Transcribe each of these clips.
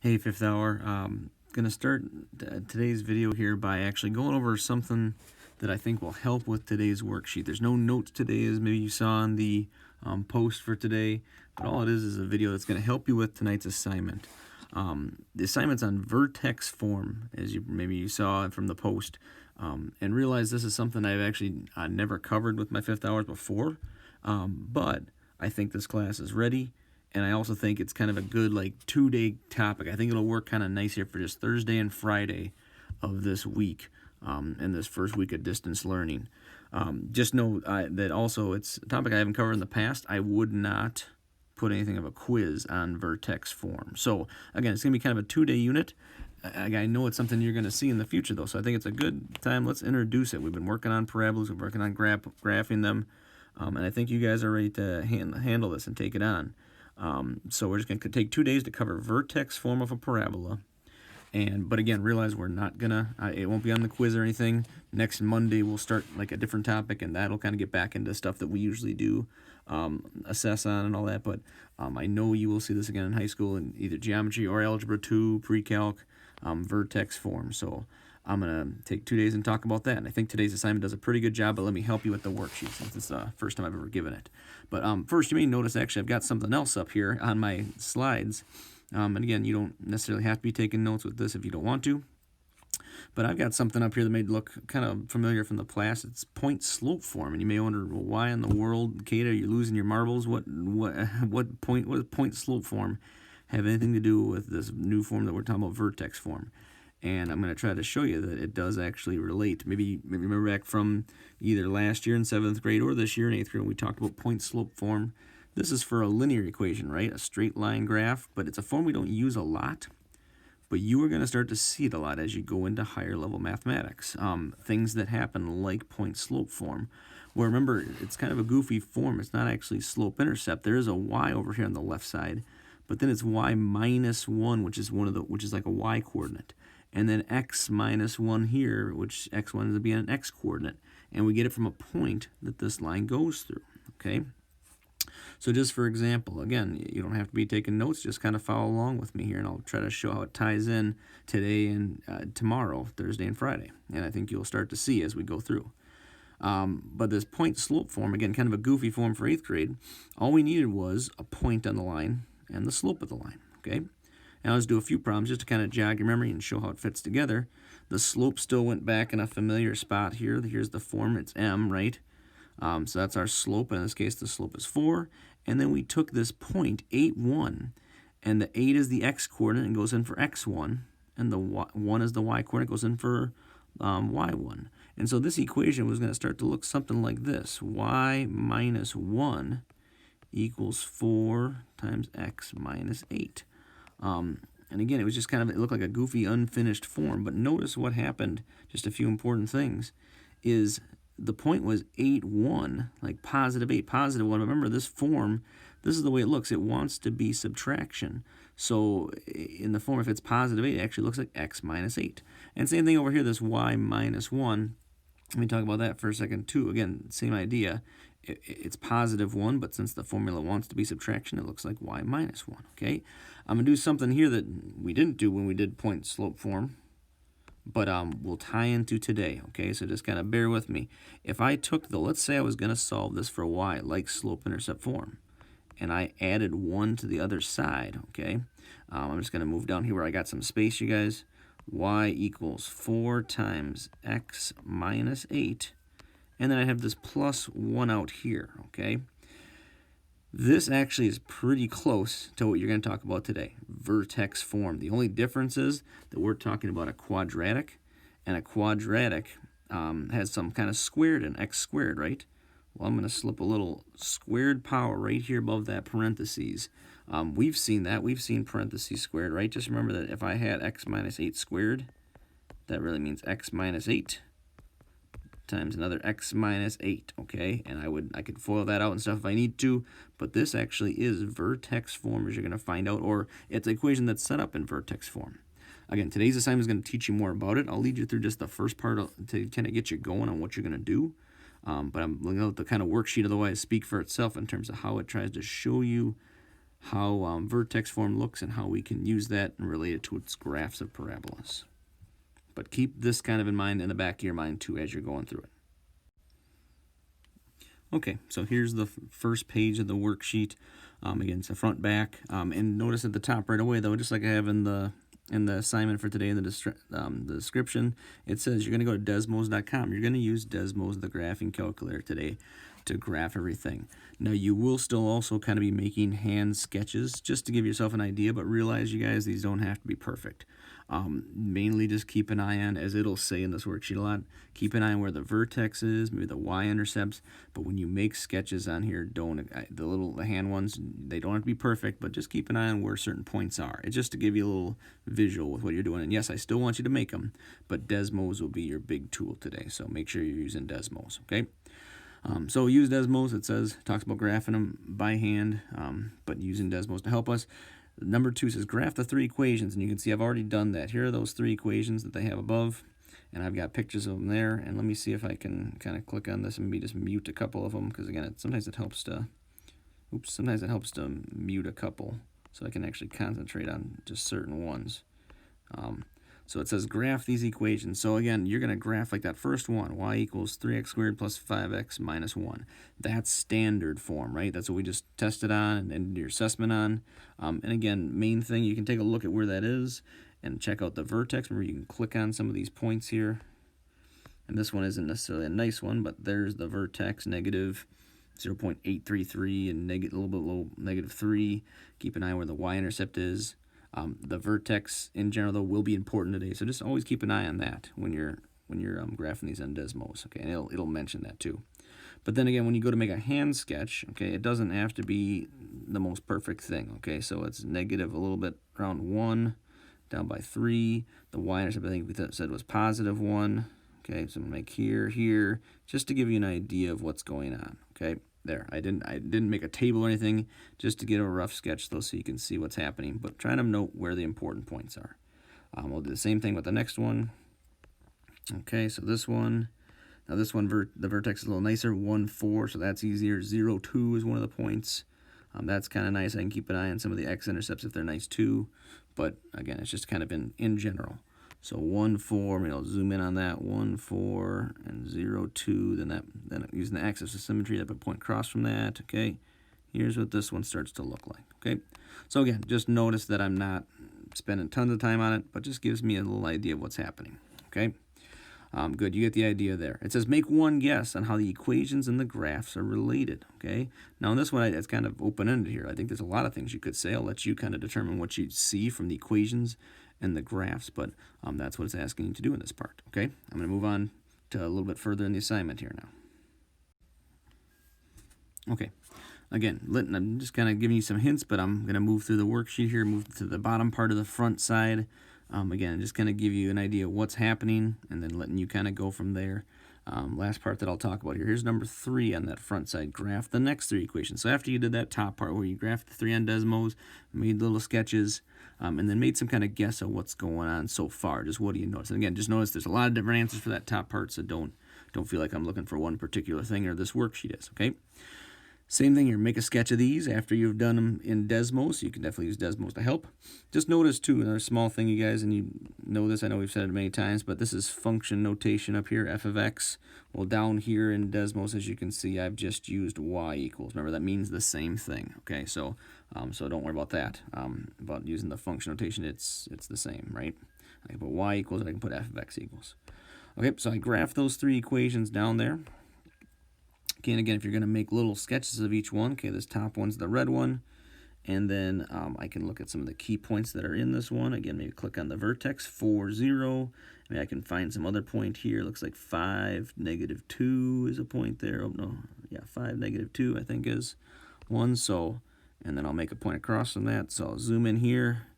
Hey, fifth hour. Gonna start today's video here by actually going over something that I think will help with today's worksheet. There's no notes today, as maybe you saw on the post for today, but all it is a video that's gonna help you with tonight's assignment. The assignment's on Vertex form, as maybe you saw from the post, and realize this is something I've actually never covered with my fifth hours before, but I think this class is ready. And I also think it's kind of a good 2-day topic. I think it'll work kind of nice here for just Thursday and Friday of this week, and this first week of distance learning. Just know that also it's a topic I haven't covered in the past. I would not put anything of a quiz on Vertex form. So again, it's going to be kind of a 2-day unit. I know it's something you're going to see in the future, though, so I think it's a good time. Let's introduce it. We've been working on parabolas. We're working on graphing them, and I think you guys are ready to handle this and take it on. So we're just going to take 2 days to cover vertex form of a parabola. But again, realize we're not going to, it won't be on the quiz or anything. Next Monday, we'll start a different topic, and that'll kind of get back into stuff that we usually do, assess on and all that. But I know you will see this again in high school in either geometry or algebra 2, pre-calc, vertex form. So I'm going to take 2 days and talk about that. And I think today's assignment does a pretty good job, but let me help you with the worksheet since it's the first time I've ever given it. But first, you may notice actually I've got something else up here on my slides. And again, you don't necessarily have to be taking notes with this if you don't want to. But I've got something up here that may look kind of familiar from the class. It's point slope form, and you may wonder, well, why in the world, Kate, are you losing your marbles? What does point slope form have anything to do with this new form that we're talking about, vertex form? And I'm going to try to show you that it does actually relate. Maybe remember back from either last year in 7th grade or this year in 8th grade when we talked about point slope form. This is for a linear equation, right? A straight line graph, but it's a form we don't use a lot. But you are going to start to see it a lot as you go into higher level mathematics. Things that happen like point slope form. Where remember, it's kind of a goofy form. It's not actually slope intercept. There is a y over here on the left side, but then it's y minus 1, which is like a y coordinate. And then x minus 1 here, which x1 is going to be an x coordinate. And we get it from a point that this line goes through, okay? So just for example, again, you don't have to be taking notes, just kind of follow along with me here, and I'll try to show how it ties in today and tomorrow, Thursday and Friday. And I think you'll start to see as we go through. But this point slope form, again, kind of a goofy form for 8th grade, all we needed was a point on the line and the slope of the line, okay? Now let's do a few problems just to kind of jog your memory and show how it fits together. The slope still went back in a familiar spot here. Here's the form. It's m, right? So that's our slope. In this case, the slope is 4. And then we took this point, 8, 1, and the 8 is the x coordinate and goes in for x1, and the 1 is the y coordinate, goes in for y1. And so this equation was going to start to look something like this. Y minus 1 equals 4 times x minus 8. And again, it was just it looked like a goofy, unfinished form. But notice what happened, just a few important things, is the point was 8, 1, like positive 8, positive 1. Remember, this form, this is the way it looks. It wants to be subtraction. So in the form, if it's positive 8, it actually looks like x minus 8. And same thing over here, this y minus 1. Let me talk about that for a second, too. Again, same idea. It's positive 1, but since the formula wants to be subtraction, it looks like y minus 1, okay? I'm going to do something here that we didn't do when we did point slope form, but we'll tie into today, okay? So just kind of bear with me. If I took let's say I was going to solve this for y, like slope-intercept form, and I added 1 to the other side, okay? I'm just going to move down here where I got some space, you guys. Y equals 4 times x minus 8, and then I have this plus 1 out here, okay? This actually is pretty close to what you're going to talk about today, vertex form. The only difference is that we're talking about a quadratic, and a quadratic has some kind of squared in x squared, right? Well, I'm going to slip a little squared power right here above that parentheses. We've seen that. We've seen parentheses squared, right? Just remember that if I had x minus 8 squared, that really means x minus 8 times another x minus 8, okay? And I could FOIL that out and stuff if I need to, but this actually is vertex form, as you're going to find out, or it's an equation that's set up in vertex form. Again, today's assignment is going to teach you more about it. I'll lead you through just the first part to kind of get you going on what you're going to do, but I'm looking at the kind of worksheet, otherwise speak for itself in terms of how it tries to show you how vertex form looks and how we can use that and relate it to its graphs of parabolas. But keep this kind of in mind in the back of your mind too as you're going through it. Okay, so here's the first page of the worksheet. Again, it's a front back, and notice at the top right away though, just like I have in the assignment for today in the description, it says you're going to go to desmos.com. You're going to use Desmos, the graphing calculator, today to graph everything. Now, you will still also kind of be making hand sketches just to give yourself an idea, but realize, you guys, these don't have to be perfect. Mainly just keep an eye on, as it'll say in this worksheet a lot, keep an eye on where the vertex is, maybe the y-intercepts, but when you make sketches on here, the hand ones, they don't have to be perfect, but just keep an eye on where certain points are. It's just to give you a little visual with what you're doing. And yes, I still want you to make them, but Desmos will be your big tool today, so make sure you're using Desmos, okay? So use Desmos. It talks about graphing them by hand, but using Desmos to help us. Number 2 says graph the 3 equations, and you can see I've already done that. Here are those 3 equations that they have above, and I've got pictures of them there. And let me see if I can kind of click on this and maybe just mute a couple of them, because again, sometimes it helps to mute a couple so I can actually concentrate on just certain ones. So it says graph these equations. So again, you're going to graph like that first one, y equals 3x squared plus 5x minus 1. That's standard form, right? That's what we just tested on and did your assessment on. And again, main thing, you can take a look at where that is and check out the vertex. Remember, you can click on some of these points here. And this one isn't necessarily a nice one, but there's the vertex, negative 0.833 and a little bit low, negative 3. Keep an eye where the y-intercept is. The vertex in general though will be important today, so just always keep an eye on that when you're graphing these on Desmos. Okay, and it'll mention that too. But then again, when you go to make a hand sketch, okay, it doesn't have to be the most perfect thing. Okay, so it's negative a little bit around 1, down by 3. The y-intercept I think we said was positive 1. Okay, so I'm gonna make here, just to give you an idea of what's going on. Okay. There, I didn't make a table or anything, just to get a rough sketch though, so you can see what's happening. But try to note where the important points are. We'll do the same thing with the next one. Okay, so this one, now this one, the vertex is a little nicer, 1, 4, so that's easier. 0, 2 is one of the points. That's kind of nice. I can keep an eye on some of the x-intercepts if they're nice too. But again, it's just kind of in general. So 1, 4, maybe I'll zoom in on that, 1, 4, and 0, 2, then using the axis of symmetry, I put a point across from that, okay? Here's what this one starts to look like, okay? So again, just notice that I'm not spending tons of time on it, but just gives me a little idea of what's happening, okay? Good, you get the idea there. It says make one guess on how the equations and the graphs are related, okay? Now in this one, it's kind of open-ended here. I think there's a lot of things you could say. I'll let you kind of determine what you see from the equations and the graphs, but that's what it's asking you to do in this part, okay? I'm going to move on to a little bit further in the assignment here now. Okay, again, I'm just kind of giving you some hints, but I'm going to move through the worksheet here, move to the bottom part of the front side. Again, just kind of give you an idea of what's happening, and then letting you kind of go from there. Last part that I'll talk about here. Here's number 3 on that front side. Graph the next 3 equations. So after you did that top part where you graphed the 3 on Desmos, made little sketches, and then made some kind of guess of what's going on so far. Just what do you notice? And again, just notice there's a lot of different answers for that top part, so don't feel like I'm looking for one particular thing, or this worksheet is, okay? Same thing here, make a sketch of these after you've done them in Desmos. You can definitely use Desmos to help. Just notice too, another small thing, you guys, and you know this, I know we've said it many times, but this is function notation up here, f of x. Well, down here in Desmos, as you can see, I've just used y equals. Remember, that means the same thing, okay? So so don't worry about that. About using the function notation, it's the same, right? I can put y equals, and I can put f of x equals. Okay, so I graph those 3 equations down there. Okay, and again, if you're going to make little sketches of each one, okay, this top one's the red one, and then I can look at some of the key points that are in this one. Again, maybe click on the vertex, 4, 0. Maybe I can find some other point here. Looks like 5, negative 2 is a point there. Oh, no, yeah, 5, negative 2, I think is one. So, and then I'll make a point across from that. So I'll zoom in here,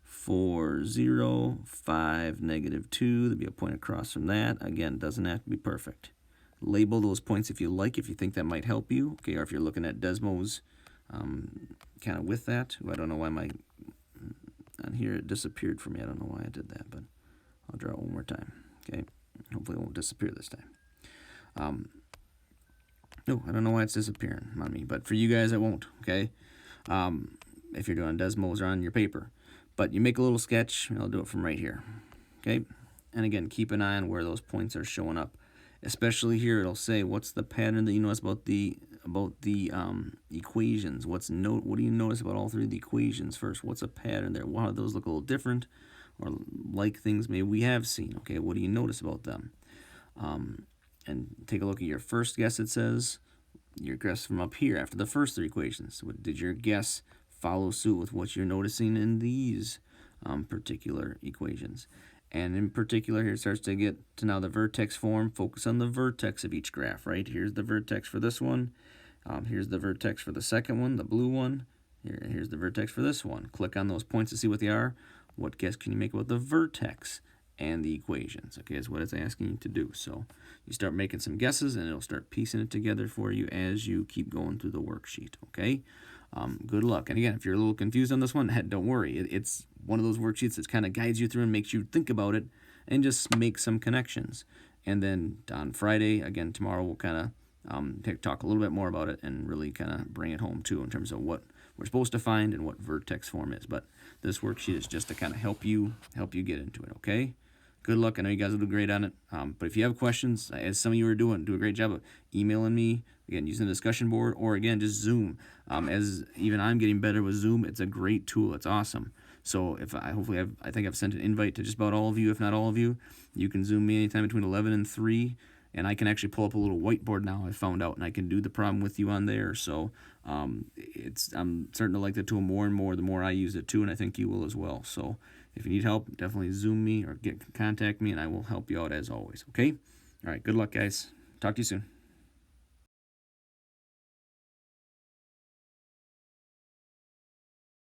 4, 0, 5, negative 2. There'll be a point across from that. Again, doesn't have to be perfect. Label those points if you like, if you think that might help you, okay, or if you're looking at Desmos kind of with that. I don't know why on here it disappeared for me. I don't know why I did that, but I'll draw it one more time, okay? Hopefully it won't disappear this time. No, I don't know why it's disappearing on me, but for you guys it won't, okay? if you're doing Desmos or on your paper. But you make a little sketch, and I'll do it from right here. Okay, and again, keep an eye on where those points are showing up. Especially here, it'll say what's the pattern that you notice about the equations. What do you notice about all three of the equations first? What's a pattern there? Why do those look a little different, or like things maybe we have seen? Okay, what do you notice about them? And take a look at your first guess. It says your guess from up here after the first three equations. Did your guess follow suit with what you're noticing in these particular equations? And in particular, here it starts to get to now the vertex form. Focus on the vertex of each graph, right? Here's the vertex for this one. Here's the vertex for the second one, the blue one. Here's the vertex for this one. Click on those points to see what they are. What guess can you make about the vertex and the equations? Okay, is what it's asking you to do. So you start making some guesses, and it'll start piecing it together for you as you keep going through the worksheet, okay? Good luck. And again, if you're a little confused on this one, don't worry. It's one of those worksheets that kind of guides you through and makes you think about it and just make some connections. And then on Friday, again, tomorrow, we'll kind of talk a little bit more about it and really kind of bring it home, too, in terms of what we're supposed to find and what vertex form is. But this worksheet is just to kind of help you get into it, okay? Good luck. I know you guys will do great on it. But if you have questions, as some of you are doing, do a great job of emailing me, again, using the discussion board, or again, just Zoom. As even I'm getting better with Zoom, it's a great tool. It's awesome. So if I think I've sent an invite to just about all of you, if not all of you. You can Zoom me anytime between 11 and 3. And I can actually pull up a little whiteboard now, I found out, and I can do the problem with you on there. So I'm starting to like the tool more and more the more I use it too, and I think you will as well. So if you need help, definitely Zoom me or contact me, and I will help you out as always. Okay? All right, good luck, guys. Talk to you soon.